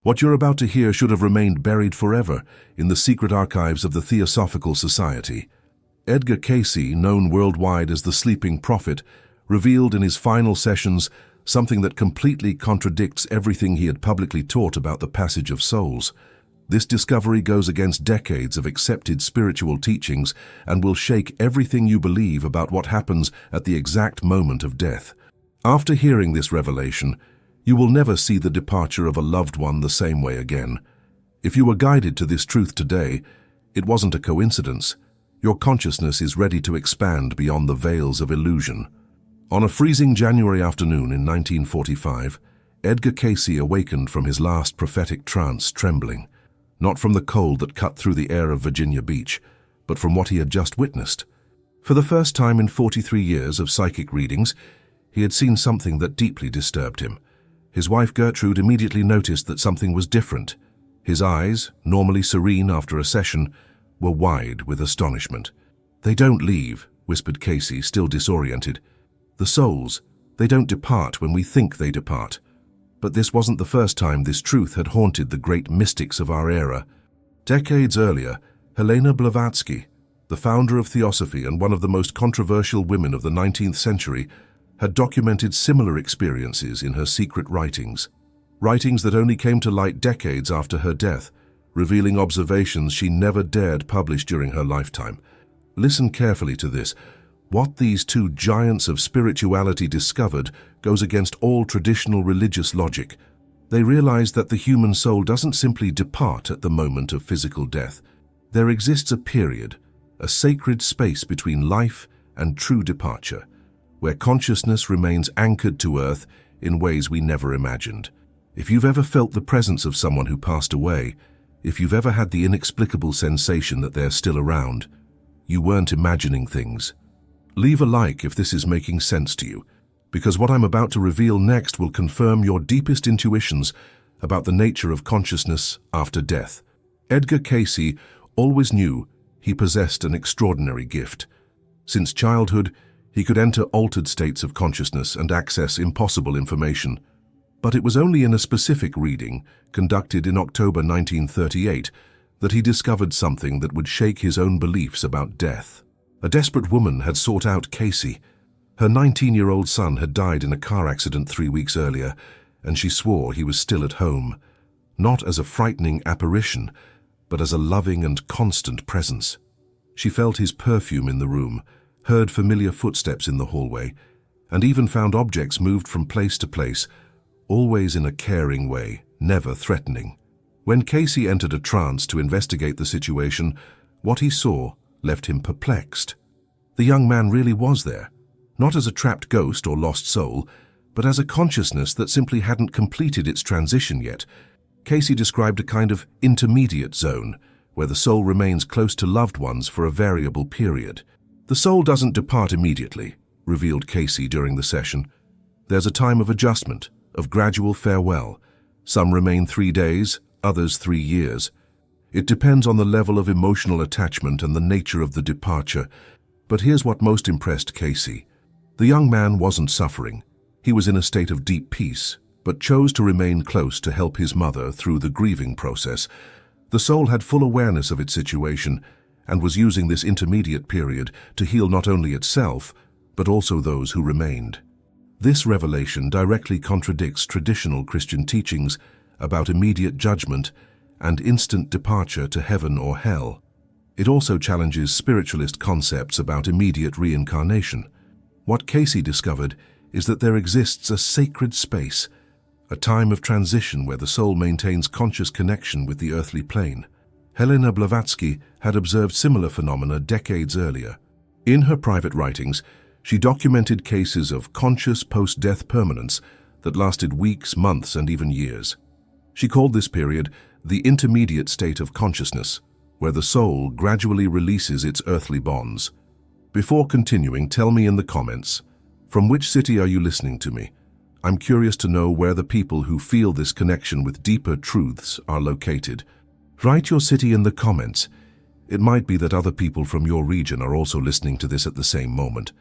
What you're about to hear should have remained buried forever in the secret archives of the Theosophical Society. Edgar Cayce, known worldwide as the Sleeping Prophet, revealed in his final sessions something that completely contradicts everything he had publicly taught about the passage of souls. This discovery goes against decades of accepted spiritual teachings and will shake everything you believe about what happens at the exact moment of death. After hearing this revelation, you will never see the departure of a loved one the same way again. If you were guided to this truth today, it wasn't a coincidence. Your consciousness is ready to expand beyond the veils of illusion. On a freezing January afternoon in 1945, Edgar Cayce awakened from his last prophetic trance trembling, not from the cold that cut through the air of Virginia Beach, but from what he had just witnessed. For the first time in 43 years of psychic readings, he had seen something that deeply disturbed him. His wife Gertrude immediately noticed that something was different. His eyes, normally serene after a session, were wide with astonishment. "They don't leave," whispered Cayce, still disoriented. "The souls, they don't depart when we think they depart." But this wasn't the first time this truth had haunted the great mystics of our era. Decades earlier, Helena Blavatsky, the founder of Theosophy and one of the most controversial women of the 19th century, had documented similar experiences in her secret writings. Writings that only came to light decades after her death, revealing observations she never dared publish during her lifetime. Listen carefully to this. What these two giants of spirituality discovered goes against all traditional religious logic. They realized that the human soul doesn't simply depart at the moment of physical death. There exists a period, a sacred space between life and true departure, where consciousness remains anchored to earth in ways we never imagined. If you've ever felt the presence of someone who passed away, if you've ever had the inexplicable sensation that they're still around, you weren't imagining things. Leave a like if this is making sense to you, because what I'm about to reveal next will confirm your deepest intuitions about the nature of consciousness after death. Edgar Cayce always knew he possessed an extraordinary gift. Since childhood, he could enter altered states of consciousness and access impossible information. But it was only in a specific reading, conducted in October 1938, that he discovered something that would shake his own beliefs about death. A desperate woman had sought out Cayce. Her 19-year-old son had died in a car accident 3 weeks earlier, and she swore he was still at home, not as a frightening apparition, but as a loving and constant presence. She felt his perfume in the room, heard familiar footsteps in the hallway, and even found objects moved from place to place, always in a caring way, never threatening. When Cayce entered a trance to investigate the situation, what he saw left him perplexed. The young man really was there, not as a trapped ghost or lost soul, but as a consciousness that simply hadn't completed its transition yet. Cayce described a kind of intermediate zone, where the soul remains close to loved ones for a variable period. "The soul doesn't depart immediately," revealed Cayce during the session. "There's a time of adjustment, of gradual farewell. Some remain 3 days, others 3 years. It depends on the level of emotional attachment and the nature of the departure. But here's what most impressed Cayce. The young man wasn't suffering. He was in a state of deep peace, but chose to remain close to help his mother through the grieving process. The soul had full awareness of its situation and was using this intermediate period to heal not only itself, but also those who remained. This revelation directly contradicts traditional Christian teachings about immediate judgment and instant departure to heaven or hell. It also challenges spiritualist concepts about immediate reincarnation. What Cayce discovered is that there exists a sacred space, a time of transition where the soul maintains conscious connection with the earthly plane. Helena Blavatsky had observed similar phenomena decades earlier. In her private writings, she documented cases of conscious post-death permanence that lasted weeks, months, and even years. She called this period the intermediate state of consciousness, where the soul gradually releases its earthly bonds. Before continuing, tell me in the comments, from which city are you listening to me? I'm curious to know where the people who feel this connection with deeper truths are located. Write your city in the comments. It might be that other people from your region are also listening to this at the same moment.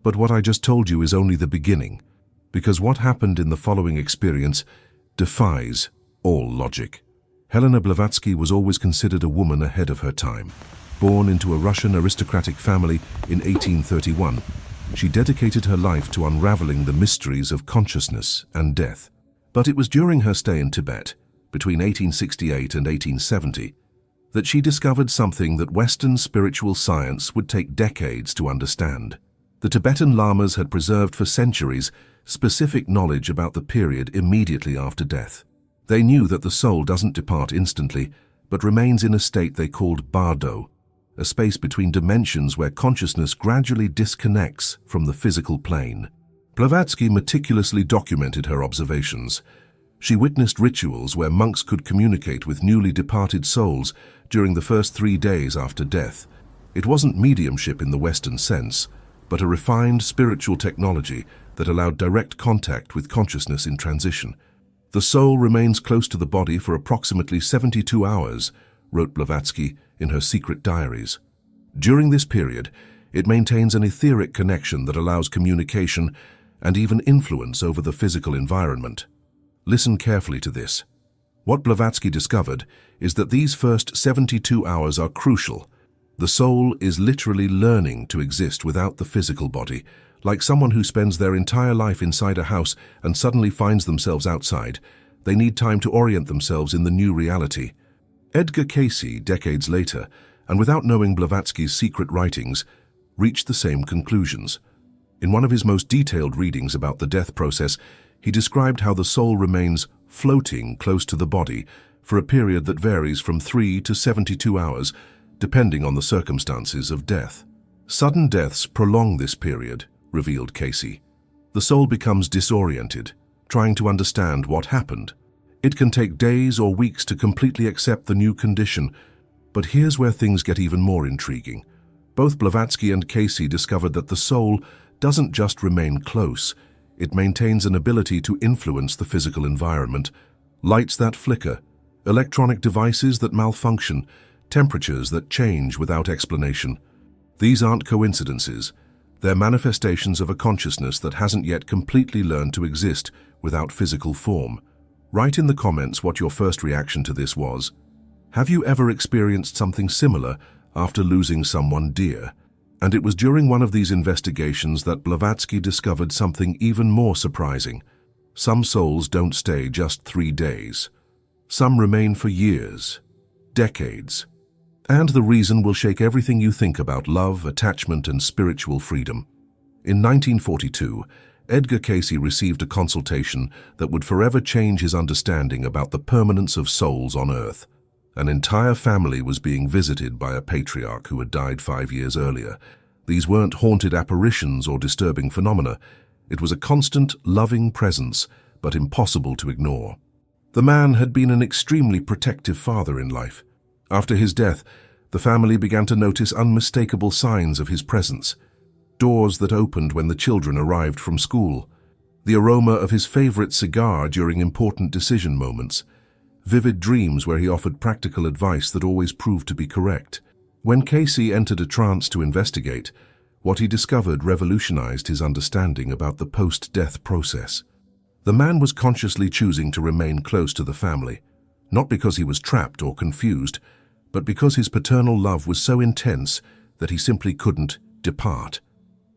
But what I just told you is only the beginning, because what happened in the following experience defies all logic. Helena Blavatsky was always considered a woman ahead of her time. Born into a Russian aristocratic family in 1831, she dedicated her life to unraveling the mysteries of consciousness and death. But it was during her stay in Tibet, between 1868 and 1870, that she discovered something that Western spiritual science would take decades to understand. The Tibetan lamas had preserved for centuries specific knowledge about the period immediately after death. They knew that the soul doesn't depart instantly, but remains in a state they called bardo, a space between dimensions where consciousness gradually disconnects from the physical plane. Blavatsky meticulously documented her observations. She witnessed rituals where monks could communicate with newly departed souls during the first 3 days after death. It wasn't mediumship in the Western sense, but a refined spiritual technology that allowed direct contact with consciousness in transition. The soul remains close to the body for approximately 72 hours, wrote Blavatsky in her secret diaries. During this period, it maintains an etheric connection that allows communication and even influence over the physical environment. Listen carefully to this. What Blavatsky discovered is that these first 72 hours are crucial. The soul is literally learning to exist without the physical body, like someone who spends their entire life inside a house and suddenly finds themselves outside. They need time to orient themselves in the new reality. Edgar Cayce, decades later, and without knowing Blavatsky's secret writings, reached the same conclusions. In one of his most detailed readings about the death process, he described how the soul remains floating close to the body for a period that varies from 3 to 72 hours, depending on the circumstances of death. Sudden deaths prolong this period, revealed Cayce. The soul becomes disoriented, trying to understand what happened. It can take days or weeks to completely accept the new condition, but here's where things get even more intriguing. Both Blavatsky and Cayce discovered that the soul doesn't just remain close, it maintains an ability to influence the physical environment. Lights that flicker, electronic devices that malfunction, temperatures that change without explanation. These aren't coincidences. They're manifestations of a consciousness that hasn't yet completely learned to exist without physical form. Write in the comments what your first reaction to this was. Have you ever experienced something similar after losing someone dear? And it was during one of these investigations that Blavatsky discovered something even more surprising. Some souls don't stay just 3 days. Some remain for years, decades. And the reason will shake everything you think about love, attachment, and spiritual freedom. In 1942, Edgar Cayce received a consultation that would forever change his understanding about the permanence of souls on Earth. An entire family was being visited by a patriarch who had died 5 years earlier. These weren't haunted apparitions or disturbing phenomena. It was a constant, loving presence, but impossible to ignore. The man had been an extremely protective father in life. After his death, the family began to notice unmistakable signs of his presence. Doors that opened when the children arrived from school. The aroma of his favorite cigar during important decision moments. Vivid dreams where he offered practical advice that always proved to be correct. When Cayce entered a trance to investigate, what he discovered revolutionized his understanding about the post-death process. The man was consciously choosing to remain close to the family, not because he was trapped or confused, but because his paternal love was so intense that he simply couldn't depart.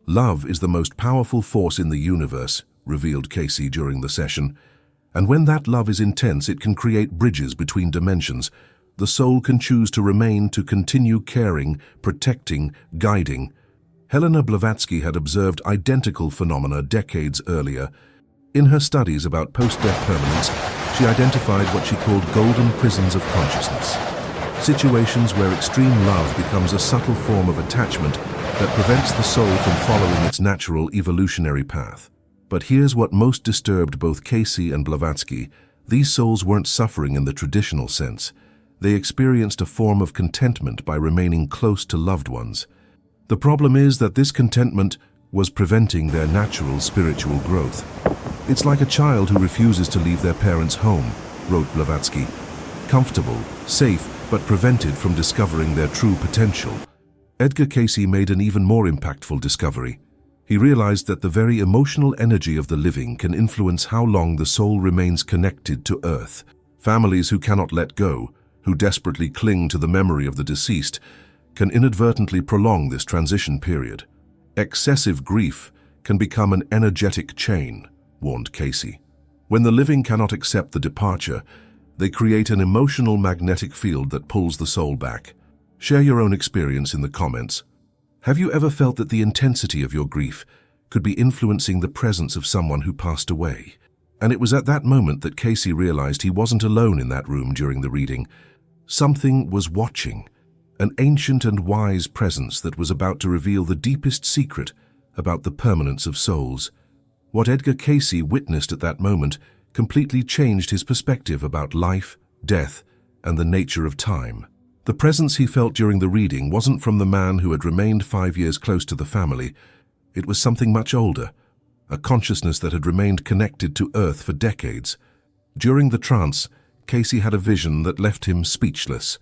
Love is the most powerful force in the universe, revealed Cayce during the session, and when that love is intense, it can create bridges between dimensions. The soul can choose to remain, to continue caring, protecting, guiding. Helena Blavatsky had observed identical phenomena decades earlier. In her studies about post-death permanence, she identified what she called golden prisons of consciousness. Situations where extreme love becomes a subtle form of attachment that prevents the soul from following its natural evolutionary path. But here's what most disturbed both Cayce and Blavatsky. These souls weren't suffering in the traditional sense. They experienced a form of contentment by remaining close to loved ones. The problem is that this contentment was preventing their natural spiritual growth. It's like a child who refuses to leave their parents' home, wrote Blavatsky. Comfortable, safe, but prevented from discovering their true potential. Edgar Cayce made an even more impactful discovery. He realized that the very emotional energy of the living can influence how long the soul remains connected to Earth. Families who cannot let go, who desperately cling to the memory of the deceased, can inadvertently prolong this transition period. Excessive grief can become an energetic chain, warned Cayce. When the living cannot accept the departure, they create an emotional magnetic field that pulls the soul back. Share your own experience in the comments. Have you ever felt that the intensity of your grief could be influencing the presence of someone who passed away? And it was at that moment that Cayce realized he wasn't alone in that room during the reading. Something was watching, an ancient and wise presence that was about to reveal the deepest secret about the permanence of souls. What Edgar Cayce witnessed at that moment completely changed his perspective about life, death, and the nature of time. The presence he felt during the reading wasn't from the man who had remained 5 years close to the family. It was something much older, a consciousness that had remained connected to Earth for decades. During the trance, Cayce had a vision that left him speechless.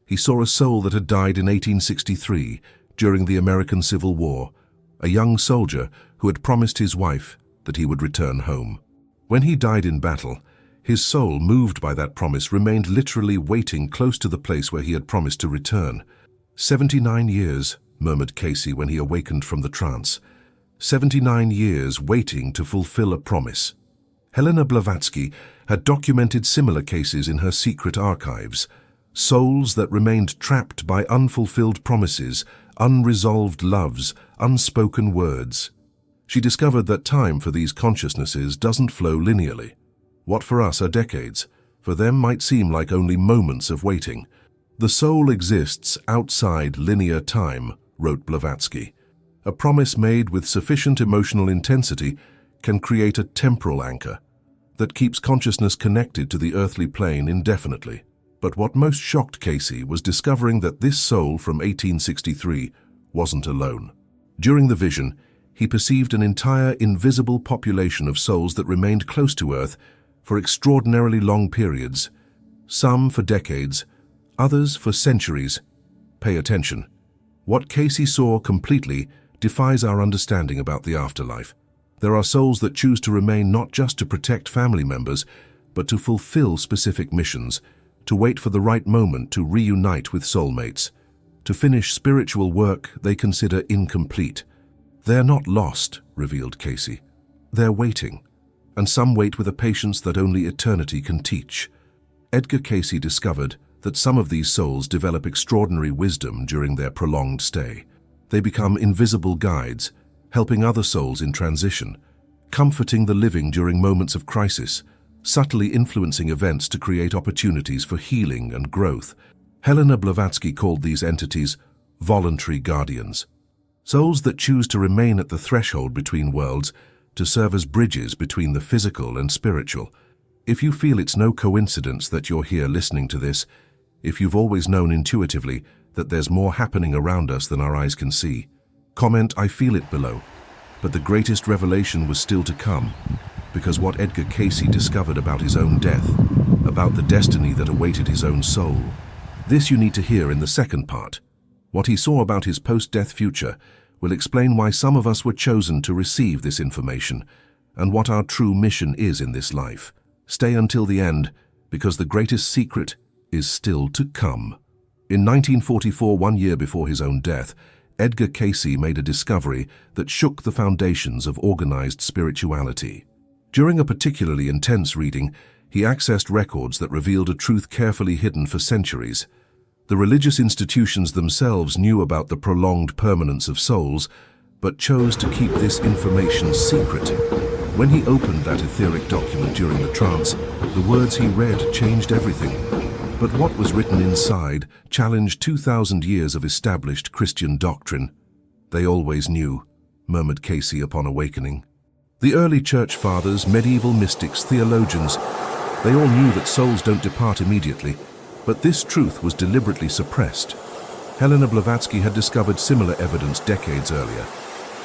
He saw a soul that had died in 1863 during the American Civil War, a young soldier who had promised his wife that he would return home. When he died in battle, his soul, moved by that promise, remained literally waiting close to the place where he had promised to return. 79 years, murmured Cayce when he awakened from the trance. 79 years waiting to fulfill a promise. Helena Blavatsky had documented similar cases in her secret archives. Souls that remained trapped by unfulfilled promises, unresolved loves, unspoken words. She discovered that time for these consciousnesses doesn't flow linearly. What for us are decades, for them might seem like only moments of waiting. The soul exists outside linear time, wrote Blavatsky. A promise made with sufficient emotional intensity can create a temporal anchor that keeps consciousness connected to the earthly plane indefinitely. But what most shocked Cayce was discovering that this soul from 1863 wasn't alone. During the vision, he perceived an entire invisible population of souls that remained close to Earth for extraordinarily long periods, some for decades, others for centuries. Pay attention. What Cayce saw completely defies our understanding about the afterlife. There are souls that choose to remain not just to protect family members, but to fulfill specific missions, to wait for the right moment to reunite with soulmates, to finish spiritual work they consider incomplete. They're not lost, revealed Cayce. They're waiting, and some wait with a patience that only eternity can teach. Edgar Cayce discovered that some of these souls develop extraordinary wisdom during their prolonged stay. They become invisible guides, helping other souls in transition, comforting the living during moments of crisis, subtly influencing events to create opportunities for healing and growth. Helena Blavatsky called these entities voluntary guardians. Souls that choose to remain at the threshold between worlds, to serve as bridges between the physical and spiritual. If you feel it's no coincidence that you're here listening to this, if you've always known intuitively that there's more happening around us than our eyes can see, comment "I feel it" below. But the greatest revelation was still to come, because what Edgar Cayce discovered about his own death, about the destiny that awaited his own soul, this you need to hear in the second part. What he saw about his post-death future will explain why some of us were chosen to receive this information, and what our true mission is in this life. Stay until the end, because the greatest secret is still to come. In 1944, 1 year before his own death, Edgar Cayce made a discovery that shook the foundations of organized spirituality. During a particularly intense reading, he accessed records that revealed a truth carefully hidden for centuries. The religious institutions themselves knew about the prolonged permanence of souls, but chose to keep this information secret. When he opened that etheric document during the trance, the words he read changed everything. But what was written inside challenged 2,000 years of established Christian doctrine. They always knew, murmured Cayce upon awakening. The early church fathers, medieval mystics, theologians, they all knew that souls don't depart immediately, but this truth was deliberately suppressed. Helena Blavatsky had discovered similar evidence decades earlier.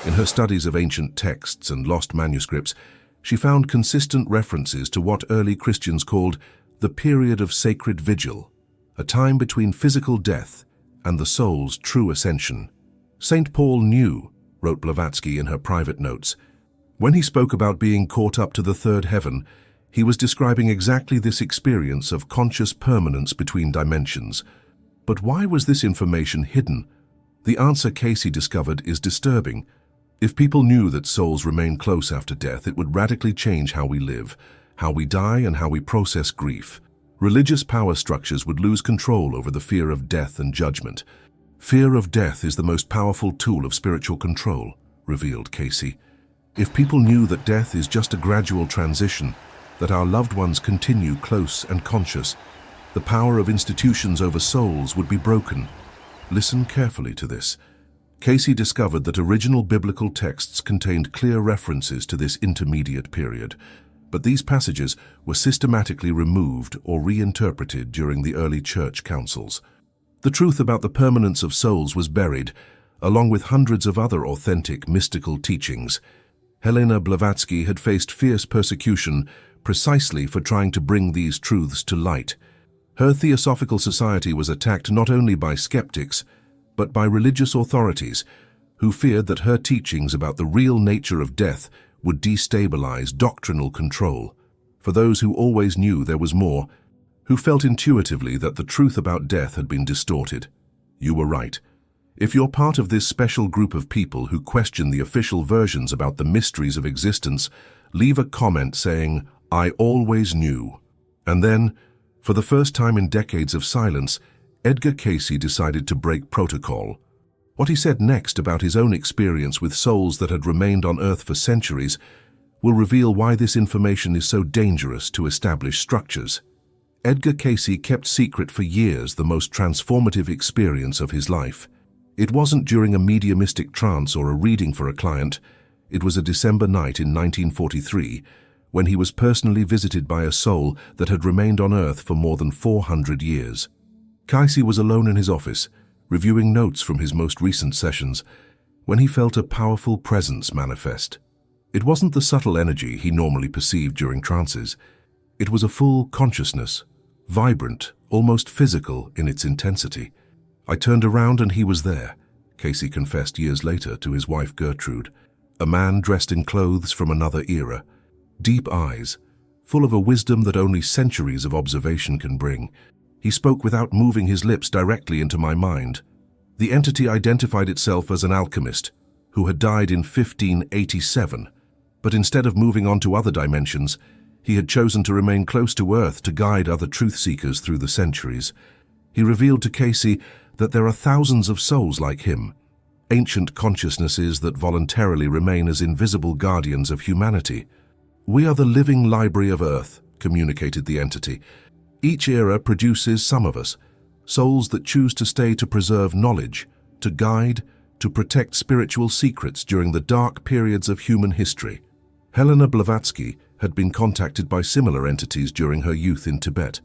In her studies of ancient texts and lost manuscripts, she found consistent references to what early Christians called the period of sacred vigil, a time between physical death and the soul's true ascension. St. Paul knew, wrote Blavatsky in her private notes. When he spoke about being caught up to the third heaven, He was describing exactly this experience of conscious permanence between dimensions. But why was this information hidden? The answer Cayce discovered is disturbing. If people knew that souls remain close after death, it would radically change how we live, how we die, and how we process grief. Religious power structures would lose control over the fear of death and judgment. Fear of death is the most powerful tool of spiritual control, revealed Cayce. If people knew that death is just a gradual transition, that our loved ones continue close and conscious, the power of institutions over souls would be broken. Listen carefully to this. Cayce discovered that original biblical texts contained clear references to this intermediate period, but these passages were systematically removed or reinterpreted during the early church councils. The truth about the permanence of souls was buried, along with hundreds of other authentic mystical teachings. Helena Blavatsky had faced fierce persecution precisely for trying to bring these truths to light. Her Theosophical Society was attacked not only by skeptics, but by religious authorities who feared that her teachings about the real nature of death would destabilize doctrinal control. For those who always knew there was more, who felt intuitively that the truth about death had been distorted, you were right. If you're part of this special group of people who question the official versions about the mysteries of existence, leave a comment saying, "I always knew." And then, for the first time in decades of silence, Edgar Cayce decided to break protocol. What he said next about his own experience with souls that had remained on Earth for centuries will reveal why this information is so dangerous to established structures. Edgar Cayce kept secret for years the most transformative experience of his life. It wasn't during a mediumistic trance or a reading for a client. It was a December night in 1943, when he was personally visited by a soul that had remained on Earth for more than 400 years. Cayce was alone in his office, reviewing notes from his most recent sessions, when he felt a powerful presence manifest. It wasn't the subtle energy he normally perceived during trances. It was a full consciousness, vibrant, almost physical in its intensity. "I turned around and he was there," Cayce confessed years later to his wife Gertrude. A man dressed in clothes from another era. Deep eyes, full of a wisdom that only centuries of observation can bring. He spoke without moving his lips directly into my mind. The entity identified itself as an alchemist who had died in 1587, but instead of moving on to other dimensions, he had chosen to remain close to Earth to guide other truth-seekers through the centuries. He revealed to Cayce that there are thousands of souls like him, ancient consciousnesses that voluntarily remain as invisible guardians of humanity. "We are the living library of Earth," communicated the entity. "Each era produces some of us, souls that choose to stay to preserve knowledge, to guide, to protect spiritual secrets during the dark periods of human history." Helena Blavatsky had been contacted by similar entities during her youth in Tibet.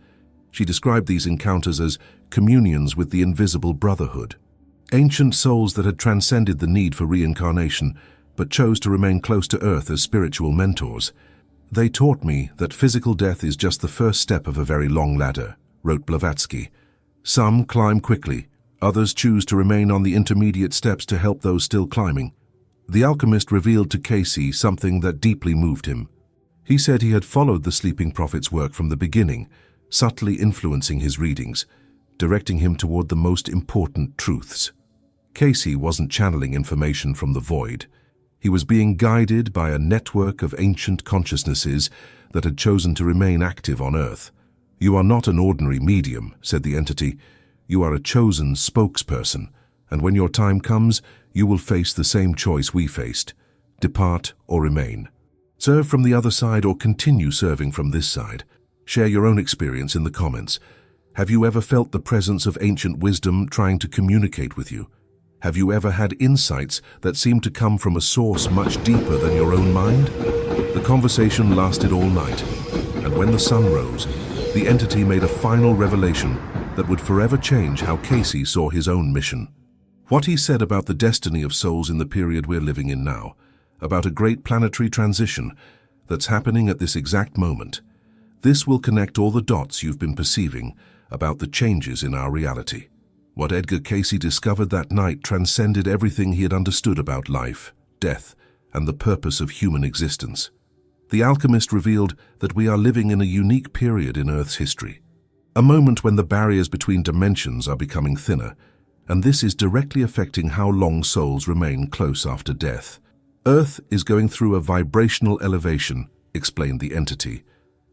She described these encounters as communions with the invisible brotherhood. Ancient souls that had transcended the need for reincarnation, but chose to remain close to Earth as spiritual mentors. "They taught me that physical death is just the first step of a very long ladder," wrote Blavatsky. "Some climb quickly, others choose to remain on the intermediate steps to help those still climbing." The alchemist revealed to Cayce something that deeply moved him. He said he had followed the sleeping prophet's work from the beginning, subtly influencing his readings, directing him toward the most important truths. Cayce wasn't channeling information from the void. He was being guided by a network of ancient consciousnesses that had chosen to remain active on Earth. "You are not an ordinary medium," said the entity. "You are a chosen spokesperson, and when your time comes, you will face the same choice we faced: depart or remain. Serve from the other side or continue serving from this side." Share your own experience in the comments. Have you ever felt the presence of ancient wisdom trying to communicate with you? Have you ever had insights that seemed to come from a source much deeper than your own mind? The conversation lasted all night, and when the sun rose, the entity made a final revelation that would forever change how Cayce saw his own mission. What he said about the destiny of souls in the period we're living in now, about a great planetary transition that's happening at this exact moment. This will connect all the dots you've been perceiving about the changes in our reality. What Edgar Cayce discovered that night transcended everything he had understood about life, death, and the purpose of human existence. the alchemist revealed that we are living in a unique period in Earth's history, a moment when the barriers between dimensions are becoming thinner, and this is directly affecting how long souls remain close after death. Earth is going through a vibrational elevation, explained the entity,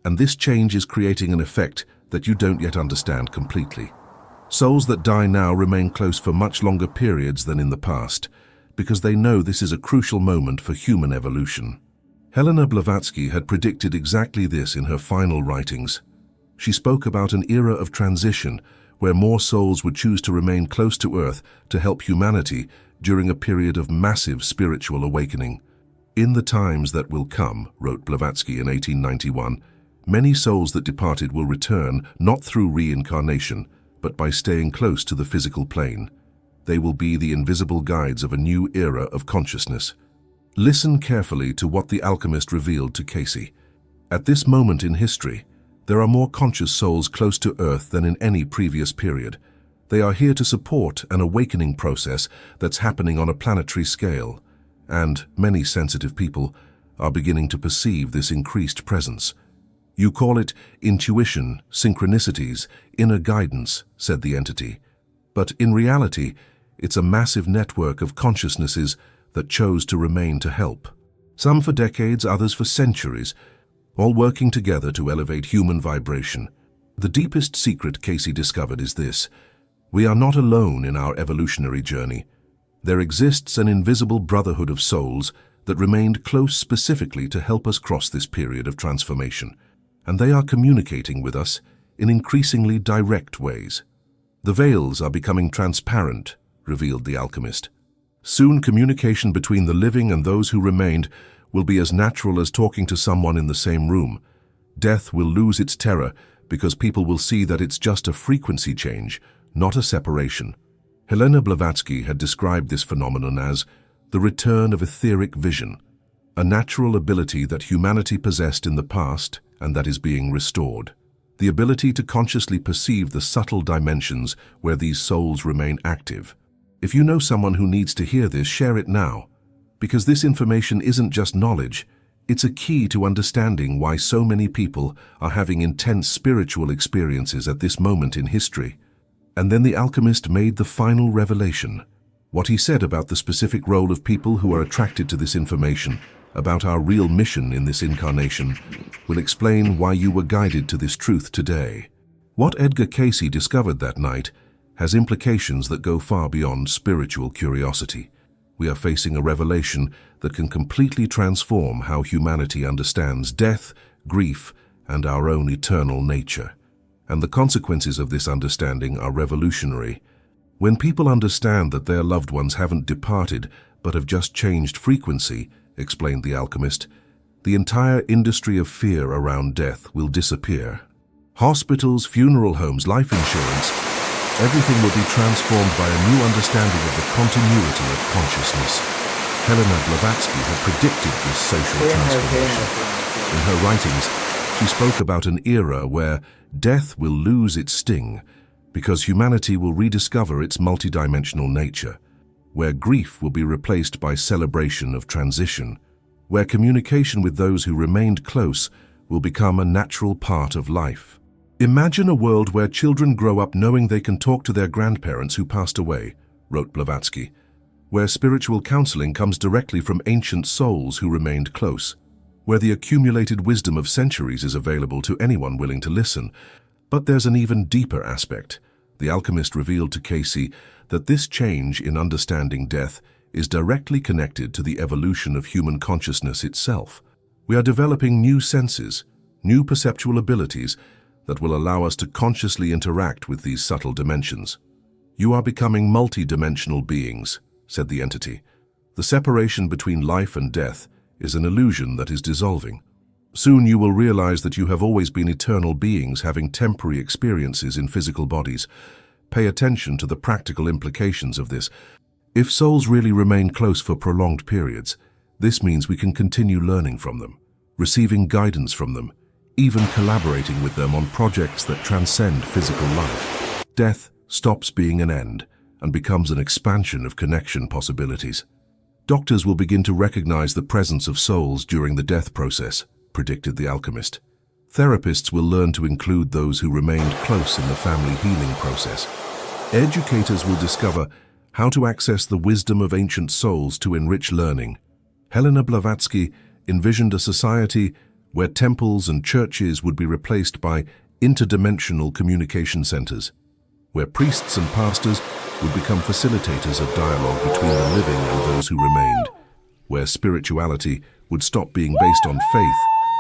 and this change is creating an effect that you don't yet understand completely. Souls that die now remain close for much longer periods than in the past, because they know this is a crucial moment for human evolution. Helena Blavatsky had predicted exactly this in her final writings. She spoke about an era of transition where more souls would choose to remain close to Earth to help humanity during a period of massive spiritual awakening. In the times that will come, wrote Blavatsky in 1891, many souls that departed will return not through reincarnation, but by staying close to the physical plane. They will be the invisible guides of a new era of consciousness. Listen carefully to what the alchemist revealed to Cayce. At this moment in history, there are more conscious souls close to Earth than in any previous period. They are here to support an awakening process that's happening on a planetary scale, and many sensitive people are beginning to perceive this increased presence. You call it intuition, synchronicities, inner guidance, said the entity. But in reality, it's a massive network of consciousnesses that chose to remain to help. Some for decades, others for centuries, all working together to elevate human vibration. The deepest secret Cayce discovered is this: we are not alone in our evolutionary journey. There exists an invisible brotherhood of souls that remained close specifically to help us cross this period of transformation, and they are communicating with us in increasingly direct ways. The veils are becoming transparent, revealed the alchemist. Soon communication between the living and those who remained will be as natural as talking to someone in the same room. Death will lose its terror because people will see that it's just a frequency change, not a separation. Helena Blavatsky had described this phenomenon as the return of etheric vision, a natural ability that humanity possessed in the past and that is being restored. The ability to consciously perceive the subtle dimensions where these souls remain active. If you know someone who needs to hear this, share it now, because this information isn't just knowledge, it's a key to understanding why so many people are having intense spiritual experiences at this moment in history. And then the alchemist made the final revelation. What he said about the specific role of people who are attracted to this information, about our real mission in this incarnation, will explain why you were guided to this truth today. What Edgar Cayce discovered that night has implications that go far beyond spiritual curiosity. We are facing a revelation that can completely transform how humanity understands death, grief, and our own eternal nature. And the consequences of this understanding are revolutionary. When people understand that their loved ones haven't departed but have just changed frequency, explained the alchemist, the entire industry of fear around death will disappear. Hospitals, funeral homes, life insurance, everything will be transformed by a new understanding of the continuity of consciousness. Helena Blavatsky had predicted this social transformation. In her writings, she spoke about an era where death will lose its sting because humanity will rediscover its multidimensional nature, where grief will be replaced by celebration of transition, where communication with those who remained close will become a natural part of life. Imagine a world where children grow up knowing they can talk to their grandparents who passed away, wrote Blavatsky, where spiritual counseling comes directly from ancient souls who remained close, where the accumulated wisdom of centuries is available to anyone willing to listen. But there's an even deeper aspect. The alchemist revealed to Cayce that this change in understanding death is directly connected to the evolution of human consciousness itself. We are developing new senses, new perceptual abilities that will allow us to consciously interact with these subtle dimensions. You are becoming multi-dimensional beings, said the entity. The separation between life and death is an illusion that is dissolving. Soon you will realize that you have always been eternal beings having temporary experiences in physical bodies. Pay attention to the practical implications of this. If souls really remain close for prolonged periods, this means we can continue learning from them, receiving guidance from them, even collaborating with them on projects that transcend physical life. Death stops being an end and becomes an expansion of connection possibilities. Doctors will begin to recognize the presence of souls during the death process, predicted the alchemist. Therapists will learn to include those who remained close in the family healing process. Educators will discover how to access the wisdom of ancient souls to enrich learning. Helena Blavatsky envisioned a society where temples and churches would be replaced by interdimensional communication centers, where priests and pastors would become facilitators of dialogue between the living and those who remained, where spirituality would stop being based on faith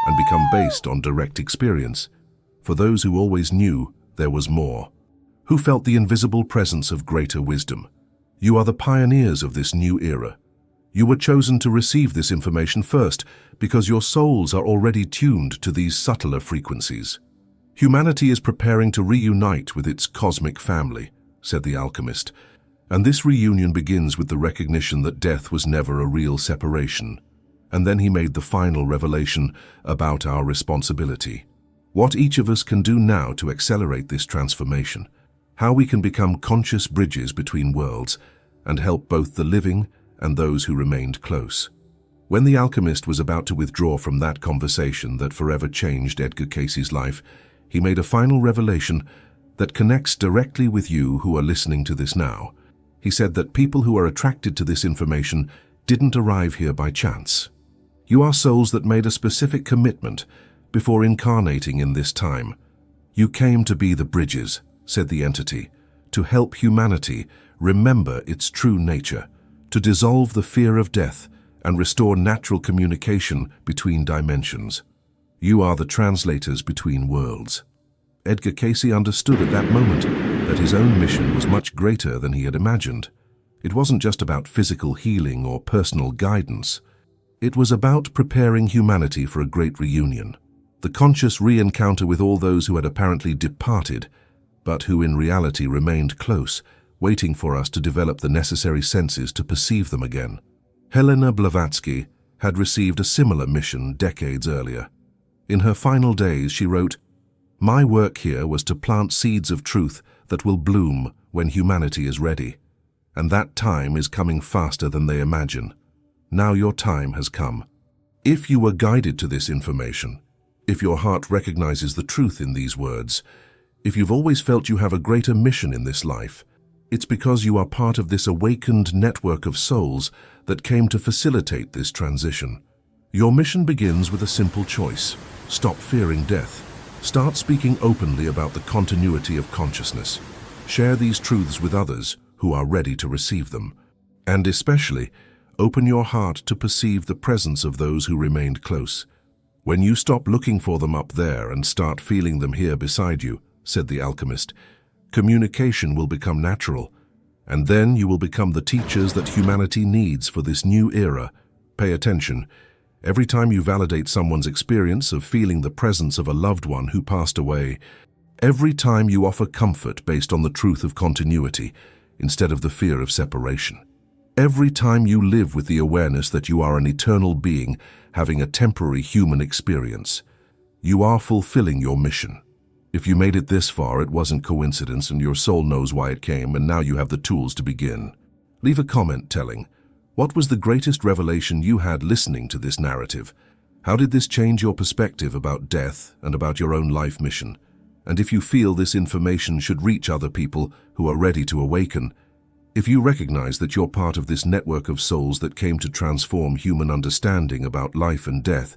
and become based on direct experience, for those who always knew there was more, who felt the invisible presence of greater wisdom. You are the pioneers of this new era. You were chosen to receive this information first because your souls are already tuned to these subtler frequencies. Humanity is preparing to reunite with its cosmic family, said the alchemist, and this reunion begins with the recognition that death was never a real separation. And then he made the final revelation about our responsibility. What each of us can do now to accelerate this transformation, how we can become conscious bridges between worlds and help both the living and those who remained close. When the alchemist was about to withdraw from that conversation that forever changed Edgar Cayce's life, he made a final revelation that connects directly with you who are listening to this now. He said that people who are attracted to this information didn't arrive here by chance. You are souls that made a specific commitment before incarnating in this time. You came to be the bridges, said the entity, to help humanity remember its true nature, to dissolve the fear of death and restore natural communication between dimensions. You are the translators between worlds. Edgar Cayce understood at that moment that his own mission was much greater than he had imagined. It wasn't just about physical healing or personal guidance. It was about preparing humanity for a great reunion, the conscious re-encounter with all those who had apparently departed, but who in reality remained close, waiting for us to develop the necessary senses to perceive them again. Helena Blavatsky had received a similar mission decades earlier. In her final days, she wrote, "My work here was to plant seeds of truth that will bloom when humanity is ready, and that time is coming faster than they imagine. Now your time has come." If you were guided to this information, if your heart recognizes the truth in these words, if you've always felt you have a greater mission in this life, it's because you are part of this awakened network of souls that came to facilitate this transition. Your mission begins with a simple choice. Stop fearing death. Start speaking openly about the continuity of consciousness. Share these truths with others who are ready to receive them. And especially, open your heart to perceive the presence of those who remained close. When you stop looking for them up there and start feeling them here beside you, said the alchemist, communication will become natural, and then you will become the teachers that humanity needs for this new era. Pay attention. Every time you validate someone's experience of feeling the presence of a loved one who passed away, every time you offer comfort based on the truth of continuity instead of the fear of separation, every time you live with the awareness that you are an eternal being having a temporary human experience, you are fulfilling your mission. If you made it this far, it wasn't coincidence and your soul knows why it came, and now you have the tools to begin. Leave a comment telling, what was the greatest revelation you had listening to this narrative? How did this change your perspective about death and about your own life mission? And if you feel this information should reach other people who are ready to awaken, if you recognize that you're part of this network of souls that came to transform human understanding about life and death,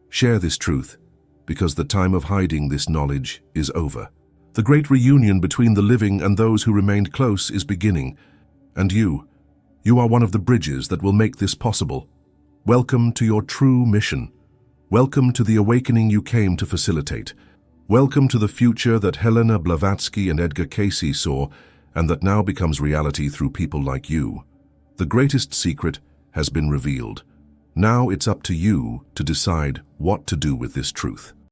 share this truth, because the time of hiding this knowledge is over. The great reunion between the living and those who remained close is beginning, and you are one of the bridges that will make this possible. Welcome to your true mission. Welcome to the awakening you came to facilitate. Welcome to the future that Helena Blavatsky and Edgar Cayce saw, and that now becomes reality through people like you. The greatest secret has been revealed. Now it's up to you to decide what to do with this truth.